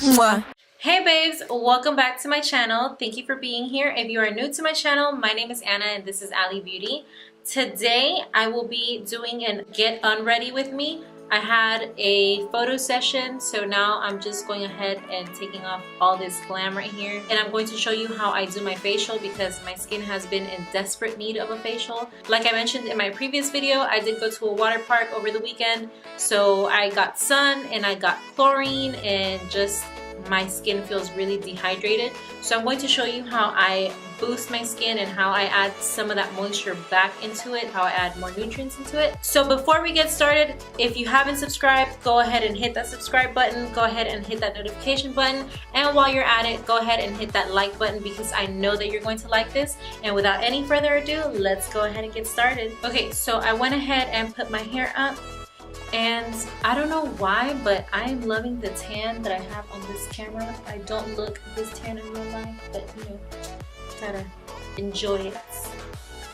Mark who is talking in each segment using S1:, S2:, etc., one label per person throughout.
S1: Mwah.
S2: Hey babes, welcome back to my channel. Thank you for being here. If you are new to my channel, my name is Anna and this is ALYBeauty. Today I will be doing an get unready with me. I had a photo session, so now I'm just going ahead and taking off all this glam right here, and I'm going to show you how I do my facial because my skin has been in desperate need of a facial. Like I mentioned in my previous video, I did go to a water park over the weekend, so I got sun and I got chlorine and just my skin feels really dehydrated. So I'm going to show you how I boost my skin and how I add some of that moisture back into it, how I add more nutrients into it. So before we get started, if you haven't subscribed, go ahead and hit that subscribe button, go ahead and hit that notification button, and while you're at it, go ahead and hit that like button because I know that you're going to like this. And without any further ado, let's go ahead and get started. Okay, so I went ahead and put my hair up. And I don't know why, but I am loving the tan that I have on this camera. I don't look this tan in real life, but you know, gotta enjoy it.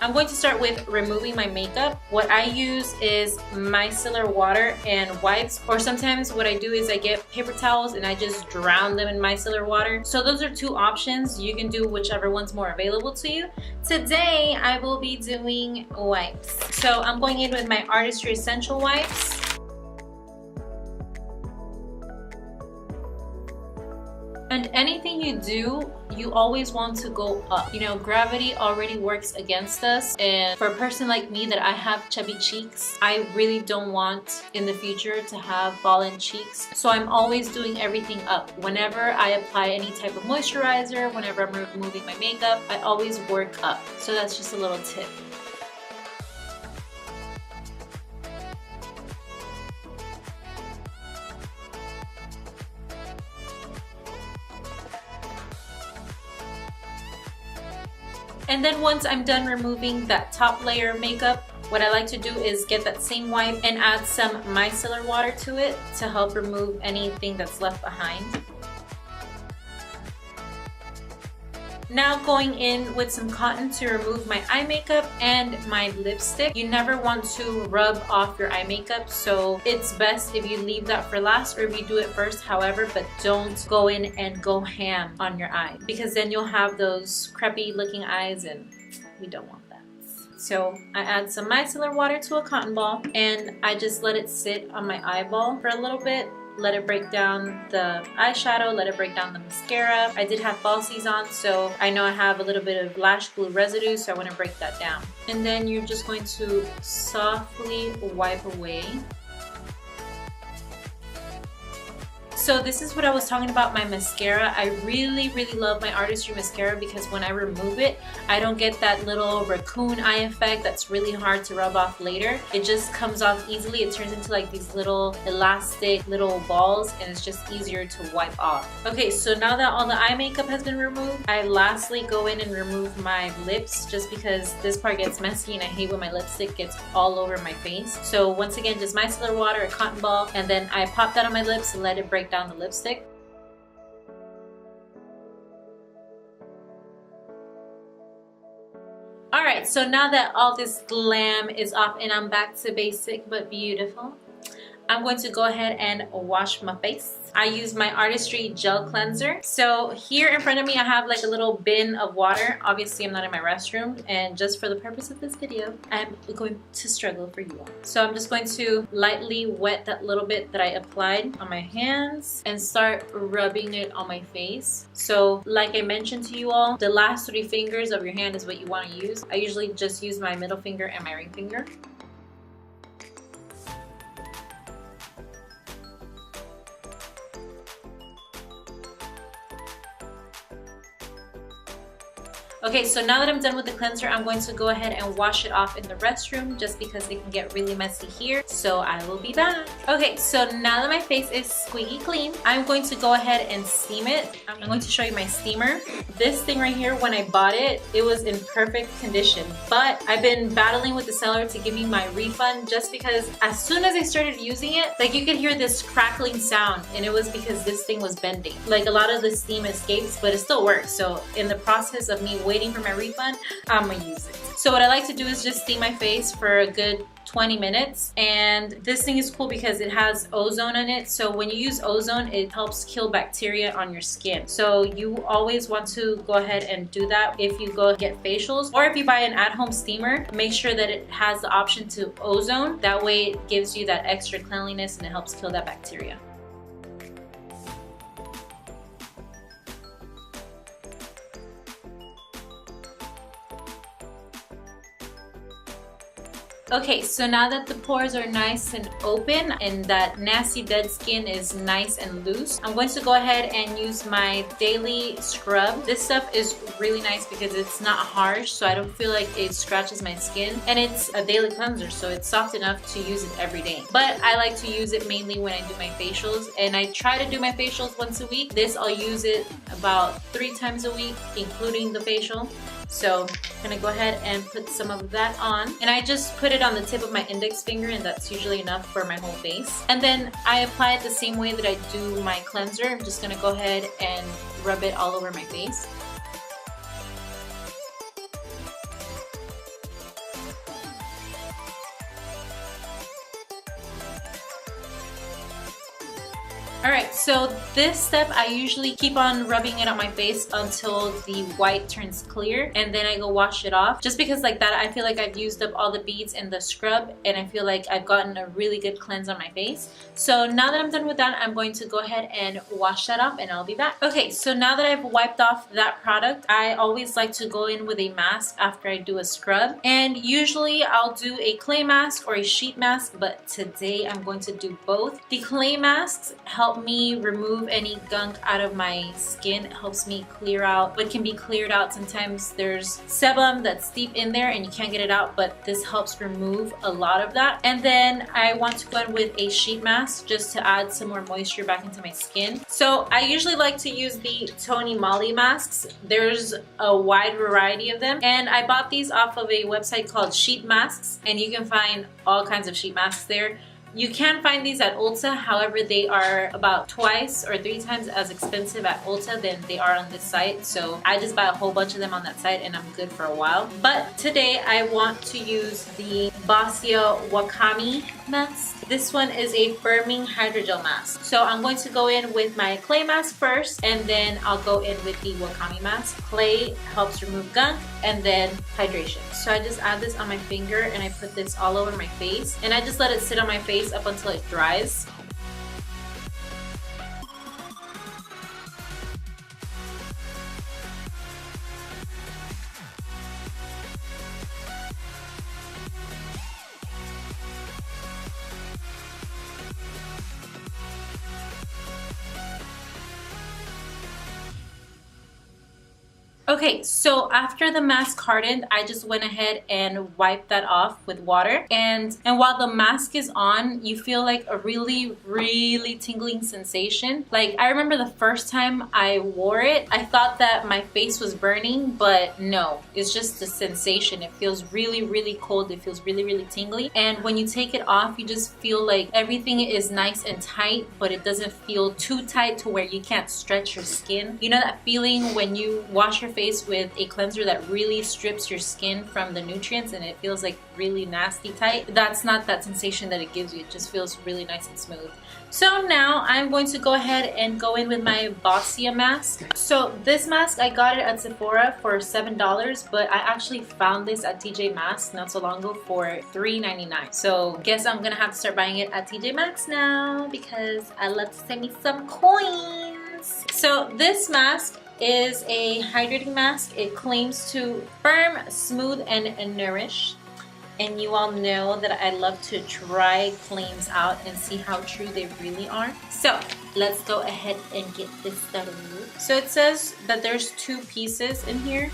S2: I'm going to start with removing my makeup. What I use is micellar water and wipes, or sometimes what I do is I get paper towels and I just drown them in micellar water. So those are two options. You can do whichever one's more available to you. Today I will be doing wipes. So I'm going in with my Artistry Essential wipes. And anything you do, you always want to go up. You know, gravity already works against us. And for a person like me that I have chubby cheeks, I really don't want in the future to have fallen cheeks. So I'm always doing everything up. Whenever I apply any type of moisturizer, whenever I'm removing my makeup, I always work up. So that's just a little tip. And then once I'm done removing that top layer of makeup, what I like to do is get that same wipe and add some micellar water to it to help remove anything that's left behind. Now going in with some cotton to remove my eye makeup and my lipstick. You never want to rub off your eye makeup, so it's best if you leave that for last or if you do it first, however, but don't go in and go ham on your eye because then you'll have those crepey looking eyes and we don't want that. So I add some micellar water to a cotton ball and I just let it sit on my eyeball for a little bit. Let it break down the eyeshadow, let it break down the mascara. I did have falsies on, so I know I have a little bit of lash glue residue, so I want to break that down. And then you're just going to softly wipe away. So this is what I was talking about, my mascara. I really love my Artistry mascara because when I remove it, I don't get that little raccoon eye effect that's really hard to rub off later. It just comes off easily. It turns into like these little elastic little balls and it's just easier to wipe off. Okay, so now that all the eye makeup has been removed, I lastly go in and remove my lips just because this part gets messy and I hate when my lipstick gets all over my face. So once again, just micellar water, a cotton ball, and then I pop that on my lips and let it break down the lipstick. Alright, so now that all this glam is off and I'm back to basic but beautiful, I'm going to go ahead and wash my face. I use my Artistry gel cleanser. So here in front of me I have like a little bin of water. Obviously I'm not in my restroom, and just for the purpose of this video I'm going to struggle for you all. So I'm just going to lightly wet that little bit that I applied on my hands and start rubbing it on my face. So like I mentioned to you all, the last 3 fingers of your hand is what you want to use. I usually just use my middle finger and my ring finger. Okay, so now that I'm done with the cleanser, I'm going to go ahead and wash it off in the restroom just because it can get really messy here. So I will be back. Okay, so now that my face is squeaky clean, I'm going to go ahead and steam it. I'm going to show you my steamer. This thing right here, when I bought it, it was in perfect condition. But I've been battling with the seller to give me my refund just because as soon as I started using it, like you could hear this crackling sound, and it was because this thing was bending. Like a lot of the steam escapes, but it still works. So in the process of me waiting for my refund, I'm gonna use it. So what I like to do is just steam my face for a good 20 minutes, and this thing is cool because it has ozone in it. So when you use ozone, it helps kill bacteria on your skin. So you always want to go ahead and do that if you go get facials, or if you buy an at-home steamer, make sure that it has the option to ozone. That way it gives you that extra cleanliness and it helps kill that bacteria. Okay, so now that the pores are nice and open and that nasty dead skin is nice and loose, I'm going to go ahead and use my daily scrub. This stuff is really nice because it's not harsh, so I don't feel like it scratches my skin, and it's a daily cleanser, so it's soft enough to use it every day. But I like to use it mainly when I do my facials, and I try to do my facials once a week. This, I'll use it about 3 times a week, including the facial. So I'm gonna go ahead and put some of that on, and I just put it on the tip of my index finger, and that's usually enough for my whole face. And then I apply it the same way that I do my cleanser. I'm just gonna go ahead and rub it all over my face. Alright, so this step I usually keep on rubbing it on my face until the white turns clear, and then I go wash it off. Just because like that I feel like I've used up all the beads in the scrub, and I feel like I've gotten a really good cleanse on my face. So now that I'm done with that, I'm going to go ahead and wash that off, and I'll be back. Okay, so now that I've wiped off that product, I always like to go in with a mask after I do a scrub. And usually I'll do a clay mask or a sheet mask, but today I'm going to do both. The clay masks help me remove any gunk out of my skin. It helps me clear out what can be cleared out. Sometimes there's sebum that's deep in there and you can't get it out, but this helps remove a lot of that. And then I want to go in with a sheet mask just to add some more moisture back into my skin. So I usually like to use the Tony Moly masks. There's a wide variety of them, and I bought these off of a website called Sheet Masks, and you can find all kinds of sheet masks there. You can find these at Ulta, however they are about 2 or 3 times as expensive at Ulta than they are on this site. So I just buy a whole bunch of them on that site and I'm good for a while. But today I want to use the Boscia Wakami mask. This one is a firming hydrogel mask. So I'm going to go in with my clay mask first, and then I'll go in with the Wakami mask. Clay helps remove gunk, and then hydration. So I just add this on my finger and I put this all over my face, and I just let it sit on my face up until it dries. Okay, so after the mask hardened, I just went ahead and wiped that off with water. And while the mask is on, you feel like a really, really tingling sensation. Like, I remember the first time I wore it, I thought that my face was burning, but no, it's just a sensation. It feels really, really cold. It feels really, really tingly. And when you take it off, you just feel like everything is nice and tight, but it doesn't feel too tight to where you can't stretch your skin. You know that feeling when you wash your face with a cleanser that really strips your skin from the nutrients and it feels like really nasty tight? That's not that sensation that it gives you. It just feels really nice and smooth. So now I'm going to go ahead and go in with my Boscia mask. So this mask, I got it at Sephora for $7, but I actually found this at TJ Maxx not so long ago for $3.99. So guess I'm gonna have to start buying it at TJ Maxx now because I love to save me some coins. So this mask is a hydrating mask. It claims to firm, smooth, and nourish. And you all know that I love to try claims out and see how true they really are. So let's go ahead and get this started. So it says that there's 2 pieces in here.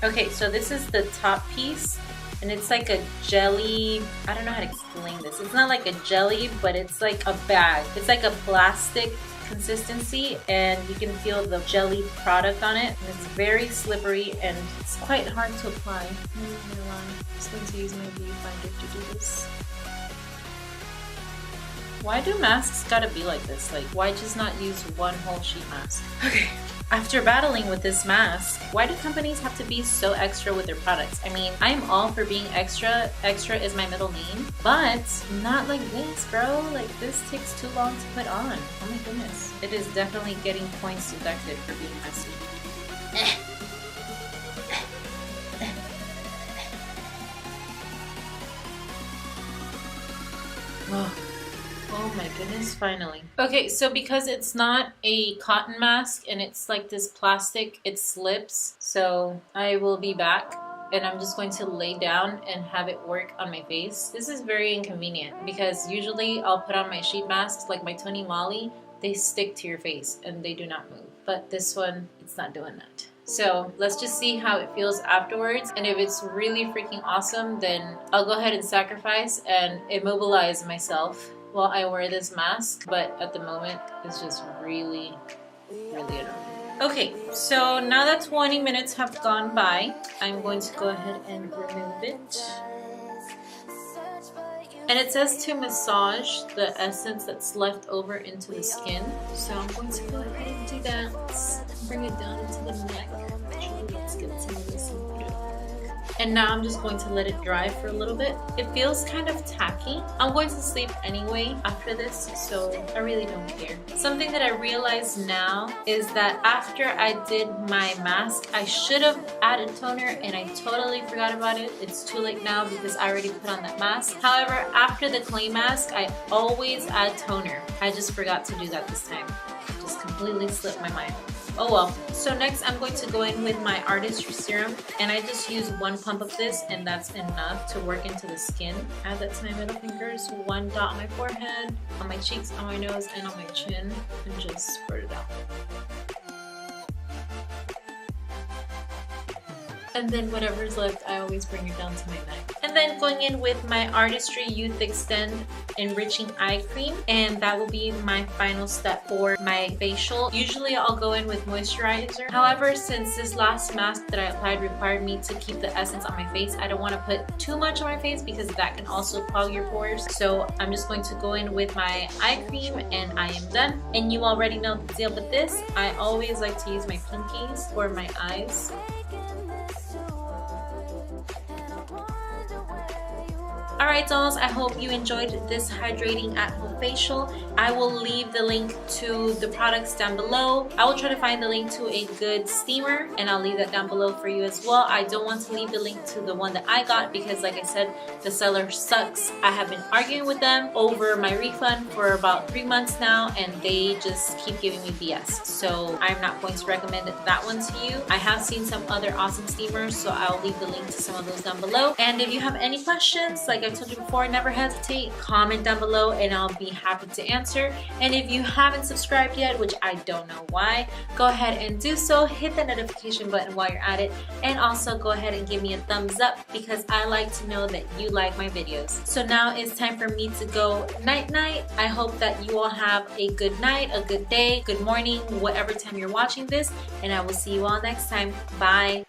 S2: Okay, so this is the top piece. And it's like a jelly, I don't know how to explain this. It's not like a jelly, but it's like a bag. It's like a plastic consistency, and you can feel the jelly product on it. And it's very slippery and it's quite hard to apply. I'm just going to use my viewfinder to do this. Why do masks gotta be like this? Like, why just not use one whole sheet mask? Okay. After battling with this mask, why do companies have to be so extra with their products? I mean, I am all for being extra. Extra is my middle name, but not like this, bro. Like, this takes too long to put on. Oh my goodness. It is definitely getting points deducted for being messy. Oh my goodness, finally. Okay, so because it's not a cotton mask and it's like this plastic, it slips. So I will be back and I'm just going to lay down and have it work on my face. This is very inconvenient because usually I'll put on my sheet masks like my Tony Moly. They stick to your face and they do not move. But this one, it's not doing that. So let's just see how it feels afterwards, and if it's really freaking awesome, then I'll go ahead and sacrifice and immobilize myself while I wear this mask. But at the moment, it's just really annoying. Okay, so now that 20 minutes have gone by, I'm going to go ahead and remove it. And it says to massage the essence that's left over into the skin. So I'm going to go ahead and do that. Bring it down into the neck. Let's get some of this in through. And now I'm just going to let it dry for a little bit. It feels kind of tacky. I'm going to sleep anyway after this, so I really don't care. Something that I realize now is that after I did my mask, I should have added toner and I totally forgot about it. It's too late now because I already put on that mask. However, after the clay mask, I always add toner. I just forgot to do that this time. Just completely slipped my mind. Oh well. So next I'm going to go in with my Artistry Serum, and I just use 1 pump of this and that's enough to work into the skin. Add that to my middle fingers, 1 dot on my forehead, on my cheeks, on my nose, and on my chin, and just spread it out. And then whatever's left, I always bring it down to my neck. And then going in with my Artistry Youth Extend Enriching Eye Cream, and that will be my final step for my facial. Usually I'll go in with moisturizer. However, since this last mask that I applied required me to keep the essence on my face, I don't want to put too much on my face because that can also clog your pores. So I'm just going to go in with my eye cream and I am done. And you already know the deal with this. I always like to use my pinkies for my eyes. Alright dolls, I hope you enjoyed this hydrating at home facial. I will leave the link to the products down below. I will try to find the link to a good steamer and I'll leave that down below for you as well. I don't want to leave the link to the one that I got because like I said, the seller sucks. I have been arguing with them over my refund for about 3 months now and they just keep giving me BS. So I'm not going to recommend that one to you. I have seen some other awesome steamers, so I'll leave the link to some of those down below. And if you have any questions, like I told you before, never hesitate, comment down below and I'll be happy to answer. And if you haven't subscribed yet, which I don't know why, go ahead and do so. Hit the notification button while you're at it, and also go ahead and give me a thumbs up because I like to know that you like my videos. So now it's time for me to go night night. I hope that you all have a good night, a good day, good morning, whatever time you're watching this, and I will see you all next time. Bye.